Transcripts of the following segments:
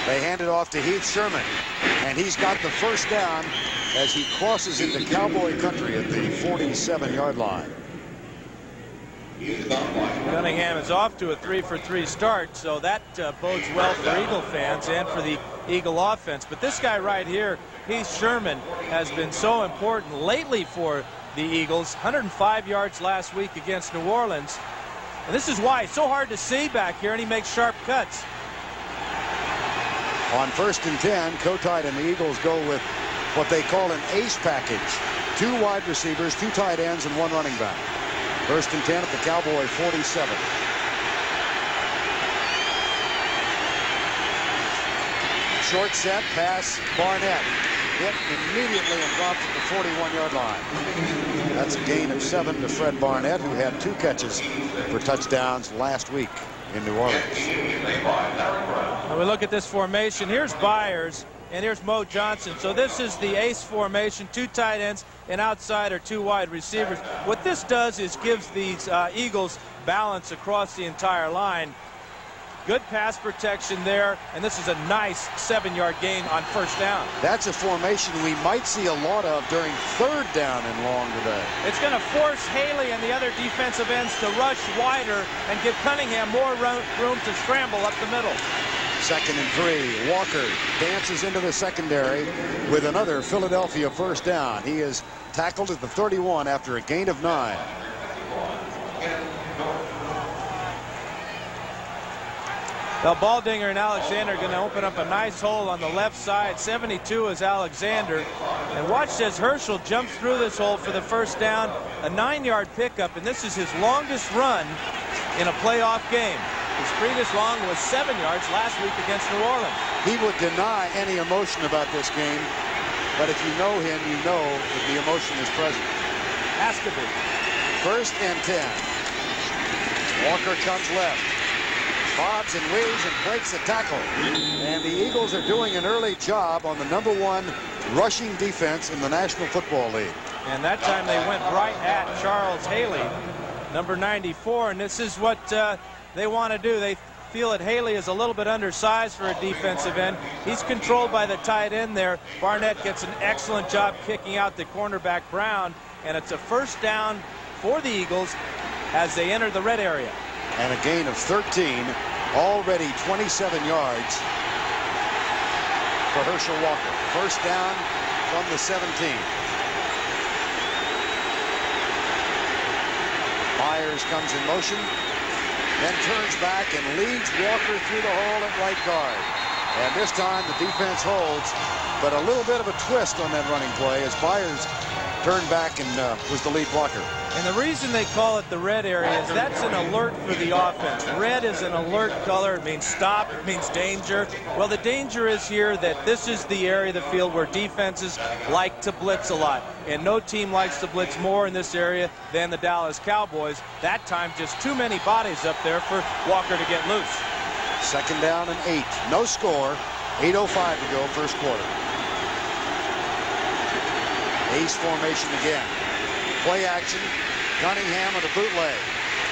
They hand it off to Heath Sherman, and he's got the first down as he crosses into Cowboy country at the 47-yard line. Cunningham is off to a 3-for-3 start, so that bodes well for Eagle fans and for the Eagle offense. But this guy right here, Heath Sherman, has been so important lately for the Eagles. 105 yards last week against New Orleans. And this is why it's so hard to see back here, and he makes sharp cuts. On 1st and 10, Kotite and the Eagles go with what they call an ace package. 2 wide receivers, 2 tight ends, and 1 running back. 1st and 10 at the Cowboy 47. Short set pass, Barnett. Hit immediately and dropped at the 41-yard line. That's a gain of 7 to Fred Barnett, who had 2 catches for touchdowns last week in New Orleans. When we look at this formation, here's Byers and here's Mo Johnson. So this is the ace formation, 2 tight ends, and outside are 2 wide receivers. What this does is gives these Eagles balance across the entire line. Good pass protection there, and this is a nice 7-yard gain on 1st down. That's a formation we might see a lot of during 3rd down and long today. It's going to force Haley and the other defensive ends to rush wider and give Cunningham more room to scramble up the middle. 2nd and 3. Walker dances into the secondary with another Philadelphia 1st down. He is tackled at the 31 after a gain of 9. Now Baldinger and Alexander are going to open up a nice hole on the left side. 72 is Alexander. And watch as Herschel jumps through this hole for the 1st down. A 9-yard pickup, and this is his longest run in a playoff game. His previous long was 7 yards last week against New Orleans. He would deny any emotion about this game, but if you know him, you know that the emotion is present. Has to be. 1st and 10. Walker comes left. Bobs and weaves and breaks the tackle. And the Eagles are doing an early job on the #1 rushing defense in the National Football League. And that time they went right at Charles Haley, number 94. And this is what they want to do. They feel that Haley is a little bit undersized for a defensive end. He's controlled by the tight end there. Barnett gets an excellent job kicking out the cornerback Brown. And it's a 1st down for the Eagles as they enter the red area. And a gain of 13, already 27 yards for Herschel Walker. 1st down from the 17. Myers comes in motion, then turns back and leads Walker through the hole at right guard. And this time the defense holds, but a little bit of a twist on that running play as Myers turned back and was the lead blocker. And the reason they call it the red area is that's an alert for the offense. Red is an alert color. It means stop. It means danger. Well, the danger is here that this is the area of the field where defenses like to blitz a lot. And no team likes to blitz more in this area than the Dallas Cowboys. That time, just too many bodies up there for Walker to get loose. 2nd down and 8. No score. 8:05 to go, 1st quarter. Ace formation again. Play action. Cunningham with a bootleg.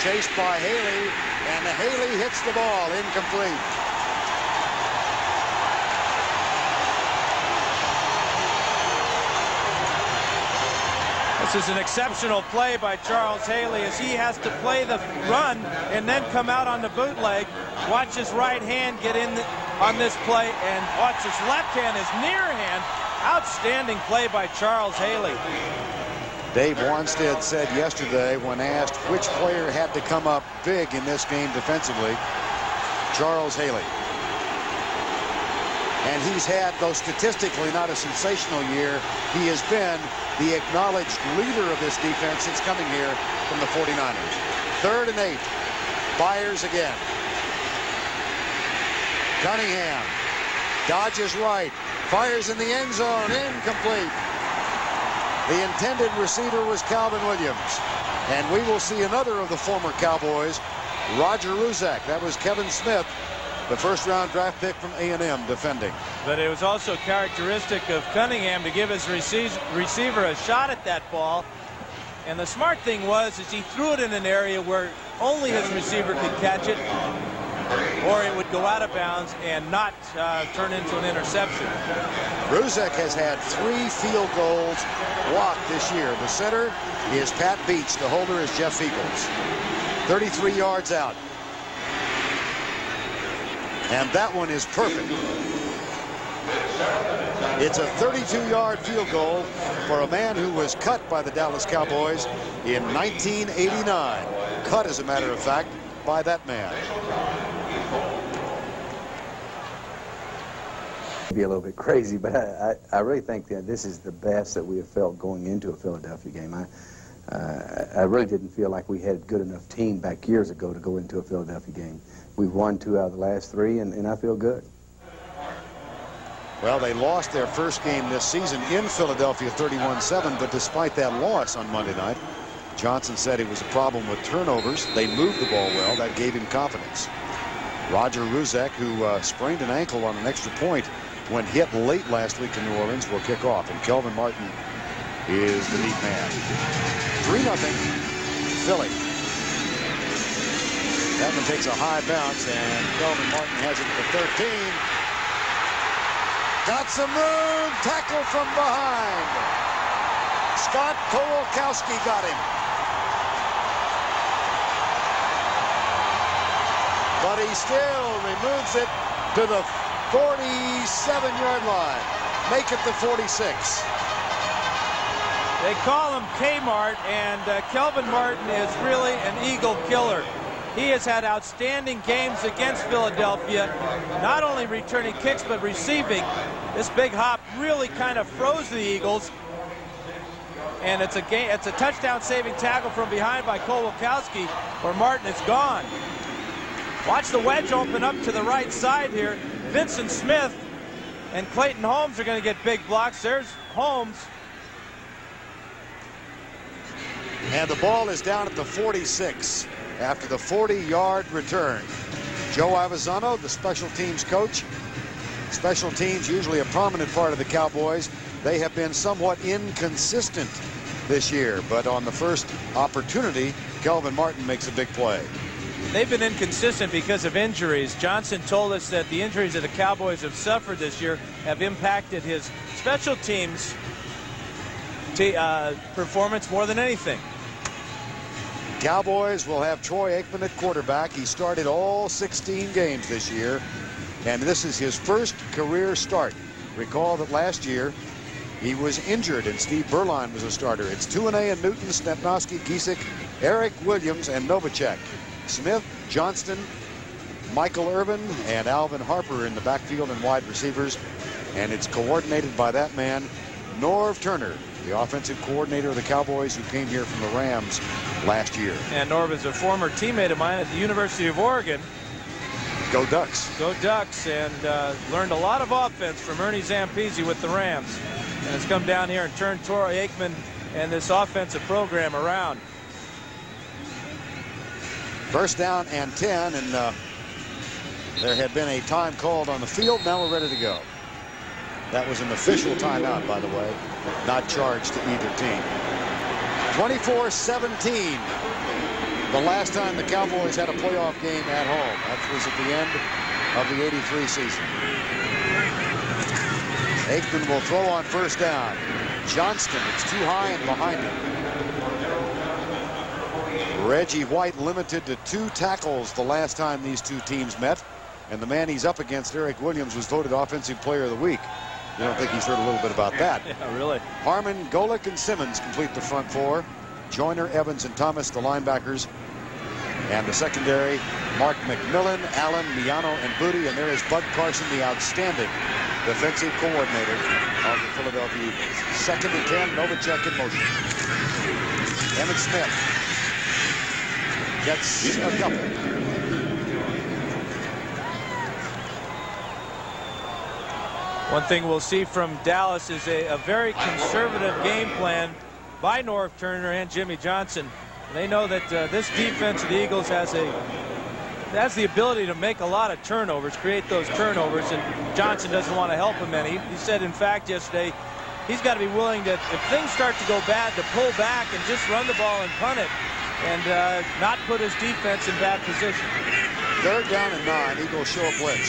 Chased by Haley, and Haley hits the ball. Incomplete. This is an exceptional play by Charles Haley as he has to play the run and then come out on the bootleg. Watch his right hand get in on this play, and watch his left hand, his near hand. Outstanding play by Charles Haley. Dave Wanstead said yesterday when asked which player had to come up big in this game defensively, Charles Haley. And he's had, though statistically not a sensational year, he has been the acknowledged leader of this defense since coming here from the 49ers. 3rd and 8. Byers again. Cunningham dodges right. Fires in the end zone. Incomplete. The intended receiver was Calvin Williams. And we will see another of the former Cowboys, Roger Ruzak. That was Kevin Smith, the 1st-round draft pick from A&M, defending. But it was also characteristic of Cunningham to give his receiver a shot at that ball. And the smart thing was is he threw it in an area where only his receiver could catch it. or it would go out of bounds and not turn into an interception. Ruzek has had 3 field goals blocked this year. The center is Pat Beach. The holder is Jeff Eagles. 33 yards out. And that one is perfect. It's a 32-yard field goal for a man who was cut by the Dallas Cowboys in 1989. Cut, as a matter of fact, by that man. Be a little bit crazy, but I really think that this is the best that we have felt going into a Philadelphia game. I really didn't feel like we had a good enough team back years ago to go into a Philadelphia game. We've won 2 out of the last 3, and I feel good. Well, they lost their first game this season in Philadelphia 31-7, but despite that loss on Monday night, Johnson said it was a problem with turnovers. They moved the ball well. That gave him confidence. Roger Ruzek, who sprained an ankle on an extra point when hit late last week in New Orleans, will kick off, and Kelvin Martin is the neat man. 3-0 Philly. That one takes a high bounce, and Kelvin Martin has it at the 13. Got some room. Tackle from behind. Scott Kowalkowski got him. But he still removes it to the 47-yard line. Make it the 46. They call him Kmart, and Kelvin Martin is really an Eagle killer. He has had outstanding games against Philadelphia, not only returning kicks but receiving. This big hop really kind of froze the Eagles, and it's a touchdown-saving tackle from behind by Kowalkowski, where Martin is gone. Watch the wedge open up to the right side here. Vincent Smith and Clayton Holmes are going to get big blocks. There's Holmes. And the ball is down at the 46 after the 40-yard return. Joe Divisonal, the special teams coach. Special teams, usually a prominent part of the Cowboys. They have been somewhat inconsistent this year, but on the first opportunity, Kelvin Martin makes a big play. They've been inconsistent because of injuries. Johnson told us that the injuries that the Cowboys have suffered this year have impacted his special teams performance more than anything. Cowboys will have Troy Aikman at quarterback. He started all 16 games this year, and this is his first career start. Recall that last year he was injured and Steve Berline was a starter. It's Tuanay and Newton, Snepnowski, Giesick, Eric Williams, and Novacek. Smith, Johnston, Michael Irvin, and Alvin Harper in the backfield and wide receivers. And it's coordinated by that man, Norv Turner, the offensive coordinator of the Cowboys, who came here from the Rams last year. And Norv is a former teammate of mine at the University of Oregon. Go Ducks. Go Ducks, and learned a lot of offense from Ernie Zampese with the Rams. And has come down here and turned Troy Aikman and this offensive program around. First down and 10, and there had been a time called on the field. Now we're ready to go. That was an official timeout, by the way, not charged to either team. 24-17. The last time the Cowboys had a playoff game at home. That was at the end of the '83 season. Aikman will throw on first down. Johnston, it's too high and behind him. Reggie White limited to 2 tackles the last time these two teams met. And the man he's up against, Eric Williams, was voted Offensive Player of the Week. You don't think he's heard a little bit about that? Yeah, really. Harmon, Golick, and Simmons complete the front 4. Joyner, Evans, and Thomas, the linebackers. And the secondary, Mark McMillan, Allen, Miano, and Booty. And there is Bud Carson, the outstanding defensive coordinator of the Philadelphia Eagles. 2nd and 10, Novacek in motion. Emmett Smith gets a couple. One thing we'll see from Dallas is a very conservative game plan by Norv Turner and Jimmy Johnson. They know that this defense of the Eagles has the ability to make a lot of turnovers, create those turnovers, and Johnson doesn't want to help him any. He said, in fact, yesterday, he's got to be willing to, if things start to go bad, to pull back and just run the ball and punt it, and not put his defense in bad position. Third down and 9. Eagles show a blitz.